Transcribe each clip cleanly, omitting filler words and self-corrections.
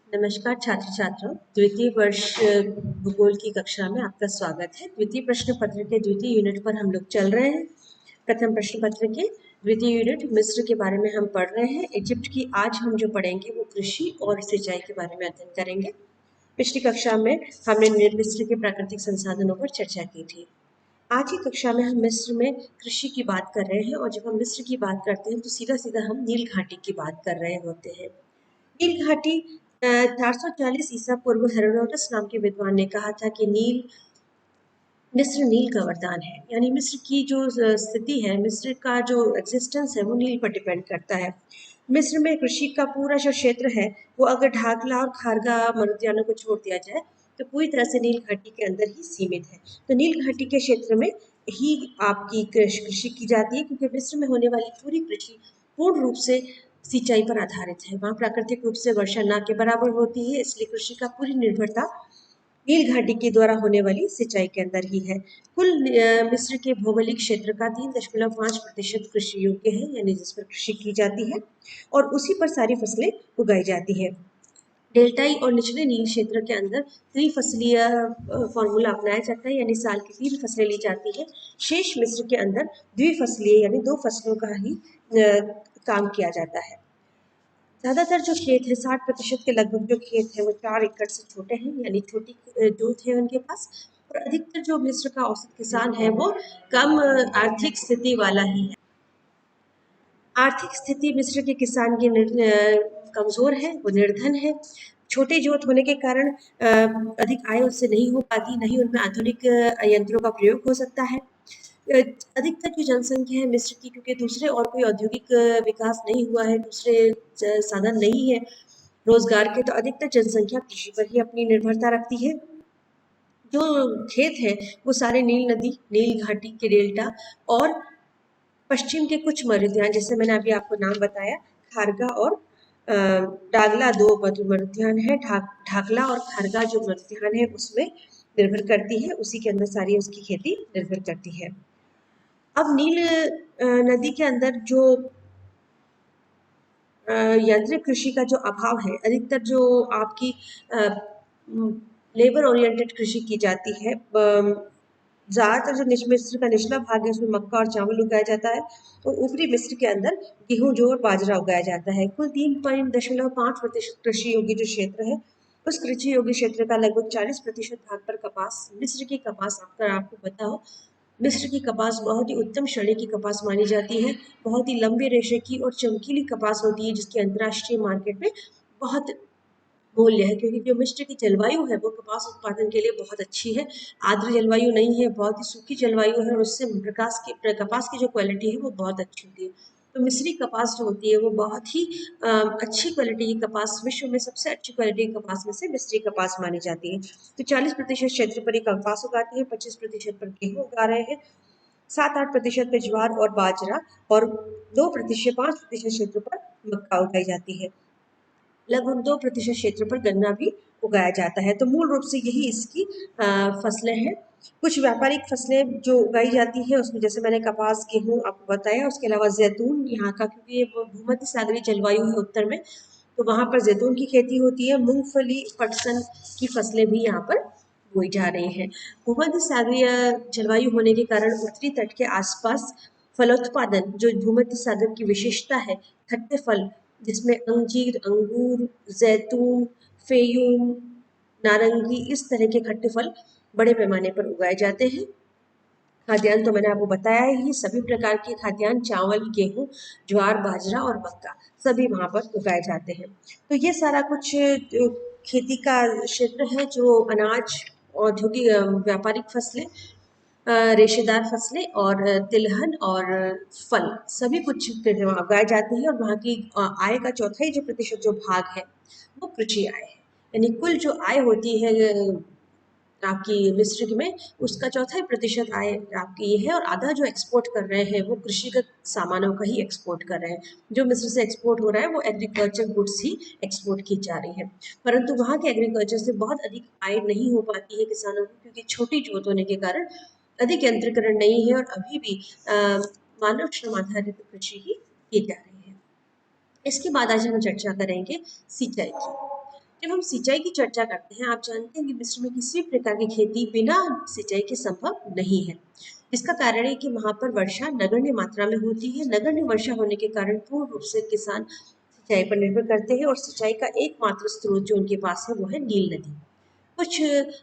नमस्कार छात्र छात्रों, द्वितीय वर्ष भूगोल की कक्षा में आपका स्वागत है। द्वितीय प्रश्न पत्र के द्वितीय यूनिट पर हम लोग चल रहे हैं। प्रथम प्रश्न पत्र के द्वितीय यूनिट मिस्र के बारे में हम पढ़ रहे हैं। इजिप्ट की आज हम जो पढ़ेंगे वो कृषि और सिंचाई के बारे में अध्ययन करेंगे। पिछली कक्षा में हमने मिस्र के प्राकृतिक संसाधनों पर चर्चा की थी। आज की कक्षा में हम मिस्र में कृषि की बात कर रहे हैं और जब हम मिस्र की बात करते हैं तो सीधा सीधा हम नील घाटी की बात कर रहे होते हैं। नील घाटी 440 ईसा पूर्व हेरोडोटस नाम के विद्वान ने कहा था कि मिस्र नील का वरदान है। यानी मिस्र की जो स्थिति है, मिस्र का जो एग्जिस्टेंस है वो नील पर डिपेंड करता है। मिस्र में कृषि का पूरा जो क्षेत्र है वो अगर ढाकला और खारगा मरुद्यानों को छोड़ दिया जाए तो पूरी तरह से नील घाटी के अंदर ही सीमित है। तो नील घाटी के क्षेत्र में ही आपकी कृषि की जाती है, क्योंकि मिस्र में होने वाली पूरी कृषि पूर्ण रूप से सिंचाई पर आधारित है। वहाँ प्राकृतिक रूप से वर्षा न के बराबर होती है, इसलिए कृषि का पूरी निर्भरता नील घाटी के द्वारा होने वाली सिंचाई के अंदर ही है। कुल मिस्र के भौगोलिक क्षेत्र का 3.5% कृषि योग्य है, यानी जिस पर कृषि की जाती है और उसी पर सारी फसलें उगाई जाती है। डेल्टाई और निचले नील क्षेत्र के अंदर त्रिफसलीय फॉर्मूला अपनाया जाता है, यानी साल की 3 फसलें ली जाती है। शेष मिस्र के अंदर द्विफसलीय यानी 2 फसलों का ही काम किया जाता है। ज़्यादातर जो खेत है 60% के लगभग जो खेत है वो 4 एकड़ से छोटे हैं, यानी छोटी जोत है उनके पास। और अधिकतर जो मिस्र का औसत किसान है वो कम आर्थिक स्थिति वाला ही है। आर्थिक स्थिति मिस्र के किसान की कमजोर है, वो निर्धन है। छोटे जोत होने के कारण अधिक आय उससे नहीं हो पाती, नहीं उनमें आधुनिक यंत्रों का प्रयोग हो सकता है। अधिकतर जो जनसंख्या है मिस्र की, क्योंकि दूसरे और कोई औद्योगिक विकास नहीं हुआ है, दूसरे साधन नहीं है रोजगार के, तो अधिकतर जनसंख्या कृषि पर ही अपनी निर्भरता रखती है। जो खेत है वो सारे नील नदी, नील घाटी के डेल्टा और पश्चिम के कुछ मरुद्यान, जैसे मैंने अभी आपको नाम बताया, खारगा और डागला, दो मरुद्यान है। ढाकला और खारगा जो मरुद्यान है उसमें निर्भर करती है, उसी के अंदर सारी उसकी खेती निर्भर करती है। अब नील नदी के अंदर जो यांत्रिक कृषि का जो अभाव है, अधिकतर जो आपकी लेबर ओरिएंटेड कृषि की जाती है। ज़्यादातर जो मिस्र का निचला भाग है उसमें मक्का और चावल उगाया जाता है और ऊपरी मिस्र के अंदर गेहूं, जौ और बाजरा उगाया जाता है। कुल 3.5% कृषि योग्य जो क्षेत्र है, उस कृषि योग्य क्षेत्र का लगभग 40% भाग पर कपास, मिस्र की कपास, आपको पता हो, मिस्र की कपास बहुत ही उत्तम श्रेणी की कपास मानी जाती है। बहुत ही लंबे रेशे की और चमकीली कपास होती है, जिसकी अंतर्राष्ट्रीय मार्केट में बहुत मूल्य है, क्योंकि जो मिस्र की जलवायु है वो कपास उत्पादन के लिए बहुत अच्छी है। आर्द्र जलवायु नहीं है, बहुत ही सूखी जलवायु है और उससे कपास की जो क्वालिटी है वो बहुत अच्छी होती है। तो मिस्री कपास जो होती है वो बहुत ही अच्छी क्वालिटी की कपास, विश्व में सबसे अच्छी क्वालिटी की कपास में से मिस्री कपास मानी जाती है। तो 40% क्षेत्र पर ही कपास उगाती है, 25% पर गेहूँ उगा रहे हैं, 7-8% पे ज्वार और बाजरा और 5% क्षेत्र पर मक्का उगाई जाती है। लगभग 2% क्षेत्र पर गन्ना भी उगाया जाता है। तो मूल रूप से यही इसकी फसलें हैं। कुछ व्यापारिक फसलें जो उगाई जाती हैं उसमें जैसे मैंने कपास, गेहूँ आपको बताया, उसके अलावा जैतून यहाँ का, क्योंकि ये भूमध्य सागरीय जलवायु है उत्तर में, तो वहाँ पर जैतून की खेती होती है। मूंगफली, पटसन की फसलें भी यहाँ पर बोई जा रही हैं। भूमध्य सागरीय जलवायु होने के कारण उत्तरी तट के आसपास फलोत्पादन, जो भूमध्य सागर की विशेषता है, खट्टे फल जिसमें अंजीर, अंगूर, जैतून, फेयूम, नारंगी, इस तरह के खट्टे फल बड़े पैमाने पर उगाए जाते हैं। खाद्यान्न तो मैंने आपको बताया ही, सभी प्रकार के खाद्यान्न, चावल, गेहूं, ज्वार, बाजरा और मक्का, सभी वहाँ पर उगाए जाते हैं। तो ये सारा कुछ खेती का क्षेत्र है, जो अनाज, औद्योगिक व्यापारिक फसलें, रेशेदार फसलें और तिलहन और फल, सभी कुछ वहाँ उगाए जाते हैं और वहाँ की आय का चौथाई जो प्रतिशत जो भाग है वो कृषि आय है। यानी कुल जो आय होती है आपकी मिस्र में, उसका चौथाई प्रतिशत आय आपकी ये है और आधा जो एक्सपोर्ट कर रहे हैं वो कृषिगत सामानों का ही एक्सपोर्ट कर रहे हैं। जो मिस्र से एक्सपोर्ट हो रहा है वो एग्रीकल्चर गुड्स ही एक्सपोर्ट की जा रही है, परंतु वहाँ के एग्रीकल्चर से बहुत अधिक आय नहीं हो पाती है किसानों को, क्योंकि छोटी जोत होने के कारण अधिक यंत्रीकरण नहीं है और अभी भी मानव श्रम आधारित कृषि ही की जा रही है। इसके बाद आज हम चर्चा करेंगे सिंचाई की। जब हम सिंचाई की चर्चा करते हैं, आप जानते हैं कि मिस्र में किसी भी प्रकार की खेती बिना सिंचाई के संभव नहीं है। इसका कारण है कि वहाँ पर वर्षा नगण्य मात्रा में होती है। नगण्य वर्षा होने के कारण पूर्ण रूप से किसान सिंचाई पर निर्भर करते हैं और सिंचाई का एकमात्र स्रोत जो उनके पास है वो है नील नदी। कुछ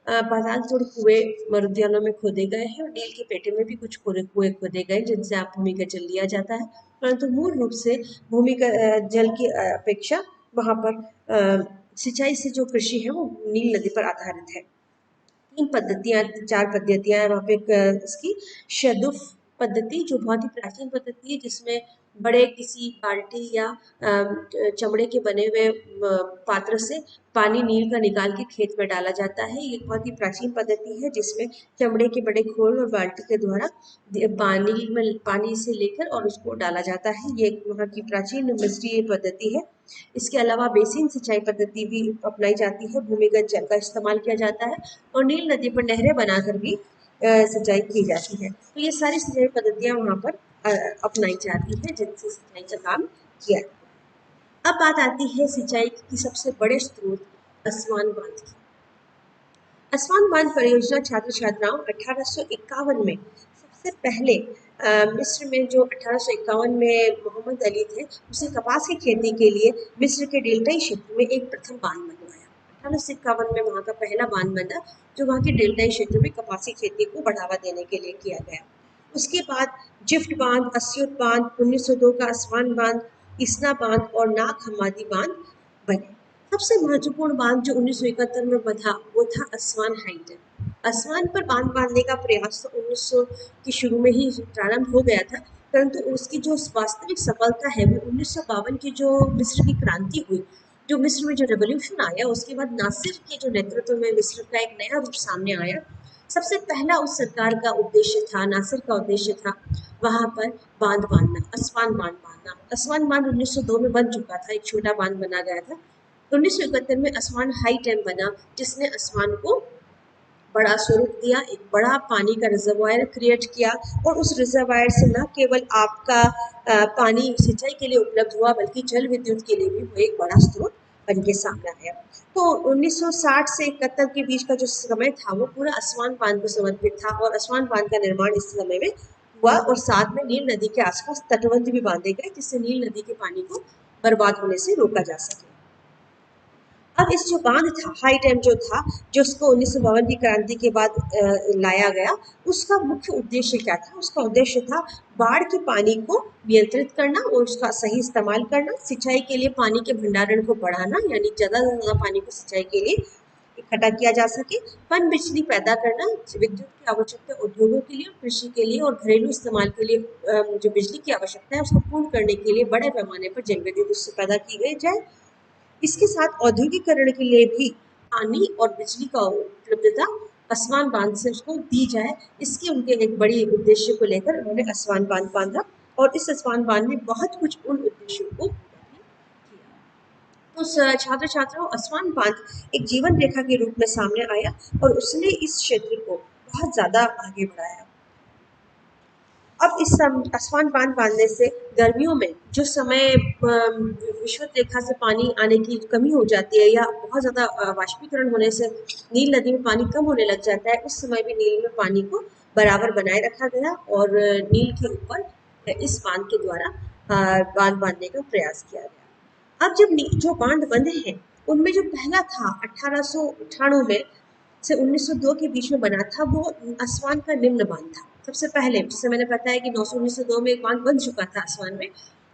पाताल तोड़ कुएं मरुद्यानों में खोदे गए हैं और नील के पेटे में भी कुछ कुएं खोदे गए जिनसे आप भूमिगत जल लिया जाता है, परंतु मूल रूप से भूमिगत जल की अपेक्षा वहाँ पर सिंचाई से जो कृषि है वो नील नदी पर आधारित है। तीन पद्धतियाँ, चार पद्धतियाँ हैं वहाँ पे। इसकी शदुफ पद्धति जो बहुत ही प्राचीन पद्धति है, जिसमें बड़े किसी बाल्टी या चमड़े के बने हुए पात्र से पानी नील का निकाल के खेत में डाला जाता है। ये बहुत ही प्राचीन पद्धति है जिसमें चमड़े के बड़े खोल और बाल्टी के द्वारा पानी से लेकर और उसको डाला जाता है। ये वहाँ की प्राचीन मिस्री पद्धति है। इसके अलावा बेसिन सिंचाई पद्धति भी अपनाई जाती है। भूमिगत जल का इस्तेमाल किया जाता है और नील नदी पर नहरें बनाकर भी सिंचाई की जाती है। तो ये सारी सिंचाई पद्धतियाँ वहाँ पर अपनाई जाती है जिनसे सिंचाई का काम किया। अब बात आती है सिंचाई की सबसे बड़े स्रोत असवान बांध की। असवान बांध परियोजना छात्र छात्राओं 1851 में सबसे पहले मिस्र में जो 1851 में मोहम्मद अली थे, उसने कपास की खेती के लिए मिस्र के डेल्टाई क्षेत्र में एक प्रथम बांध बनवाया। 1851 में वहाँ का पहला बांध बना जो वहाँ के डेल्टाई क्षेत्र में कपास की खेती को बढ़ावा देने के लिए किया गया। उसके बाद जिफ्ट बांध, अस्यूत बांध, 1902 का असवान बांध, इसना बांध और नाग हम्मादी बांध बने। सबसे महत्वपूर्ण बांध जो 1971 में बना वो था असवान हाई डैम। असवान पर बांध बांधने का प्रयास तो 1900 के शुरू में ही प्रारंभ हो गया था, परंतु उसकी जो वास्तविक सफलता है वो 1952 की जो मिस्र की क्रांति हुई, जो मिस्र में जो रेवोल्यूशन आया, उसके बाद नासिर के जो नेतृत्व में मिस्र का एक नया रूप सामने आया। सबसे पहला उस सरकार का उद्देश्य था, नासिर का उद्देश्य था वहाँ पर बांध बांधना, असवान बांध बांधना। असवान बांध 1902 में बन चुका था, एक छोटा बांध बना गया था। 1971 में असवान हाई डैम बना जिसने असवान को बड़ा स्वरूप दिया, एक बड़ा पानी का रिजर्वायर क्रिएट किया और उस रिजर्वायर से न केवल आपका पानी सिंचाई के लिए उपलब्ध हुआ बल्कि जल विद्युत के लिए भी वो एक बड़ा स्रोत बन के सामने आया। तो 1960 से 71 के बीच का जो समय था वो पूरा असवान बांध को समर्पित था और असवान बांध का निर्माण इस समय में हुआ और साथ में नील नदी के आसपास तटबंध भी बांधे गए जिससे नील नदी के पानी को बर्बाद होने से रोका जा सके। अब इस जो बांध था, हाई डैम जो था, जो उसको 1952 की क्रांति के बाद लाया गया, उसका मुख्य उद्देश्य क्या था? उसका उद्देश्य था बाढ़ के पानी को नियंत्रित करना और उसका सही इस्तेमाल करना, सिंचाई के लिए पानी के भंडारण को बढ़ाना, यानी ज़्यादा से ज़्यादा पानी को सिंचाई के लिए इकट्ठा किया जा सके, पन बिजली पैदा करना, विद्युत की आवश्यकता उद्योगों के लिए, कृषि के लिए और घरेलू इस्तेमाल के लिए जो बिजली की आवश्यकता है उसको पूर्ण करने के लिए बड़े पैमाने पर जल विद्युत उससे पैदा की गई जाए। इसके साथ औद्योगिकरण के लिए भी पानी और बिजली का उपलब्धता असवान बांध से उसको दी जाए, इसके उनके एक बड़ी उद्देश्य को लेकर उन्होंने असवान बांध बांधा और इस असवान बांध ने बहुत कुछ उन उद्देश्यों को किया। तो छात्र छात्राओं, असवान बांध एक जीवन रेखा के रूप में सामने आया और उसने इस क्षेत्र को बहुत ज़्यादा आगे बढ़ाया। अब इस असवान बांध बांधने से गर्मियों में जो समय विषुवत रेखा से पानी आने की कमी हो जाती है या बहुत ज़्यादा वाष्पीकरण होने से नील नदी में पानी कम होने लग जाता है, उस समय भी नील में पानी को बराबर बनाए रखा गया और नील के ऊपर इस बांध के द्वारा बांध बांधने का प्रयास किया गया। अब जब जो बांध बंधे हैं उनमें जो पहला था 1898 में से 1902 के बीच में बना था वो असवान का निम्न बांध था। सबसे पहले, जिससे मैंने बताया कि 1902 में एक बांध बन चुका था असवान में,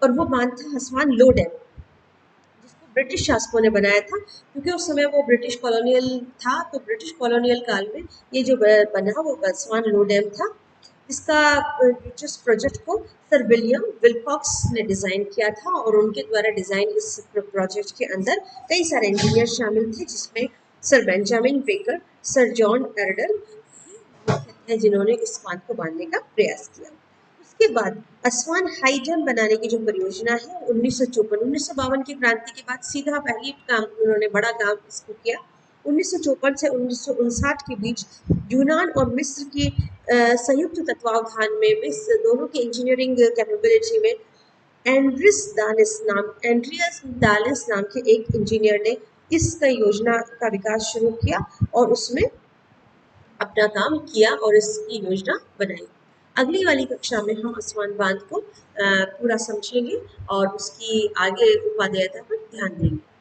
और वो बांध था असवान लो डैम, जिसको ब्रिटिश शासकों ने बनाया था क्योंकि उस समय वो ब्रिटिश कॉलोनियल था। तो ब्रिटिश कॉलोनियल काल में ये जो बना वो असवान लो डैम था, जिसका जिस प्रोजेक्ट को सर विलियम विलकॉक्स ने डिज़ाइन किया था और उनके द्वारा डिज़ाइन इस प्रोजेक्ट के अंदर कई सारे इंजीनियर शामिल थे जिसमें sir Benjamin Baker, sir John Aird है जिन्होंने इस बांध को बांधने का प्रयास किया। उसके बाद असवान हाई डैम बनाने की जो परियोजना है 1952 की क्रांति के बाद सीधा पहली काम उन्होंने बड़ा काम इसको किया। 1954 से 1959 के बीच यूनान और मिस्र की संयुक्त तत्वावधान में मिस्र दोनों की इंजीनियरिंग कैपेबिलिटी में एंड्रियस डालिस नाम के एक इंजीनियर ने इस योजना का विकास शुरू किया और उसमें अपना काम किया और इसकी योजना बनाई। अगली वाली कक्षा में हम आसवान बांध को पूरा समझेंगे और उसकी आगे उपादेयता पर ध्यान देंगे।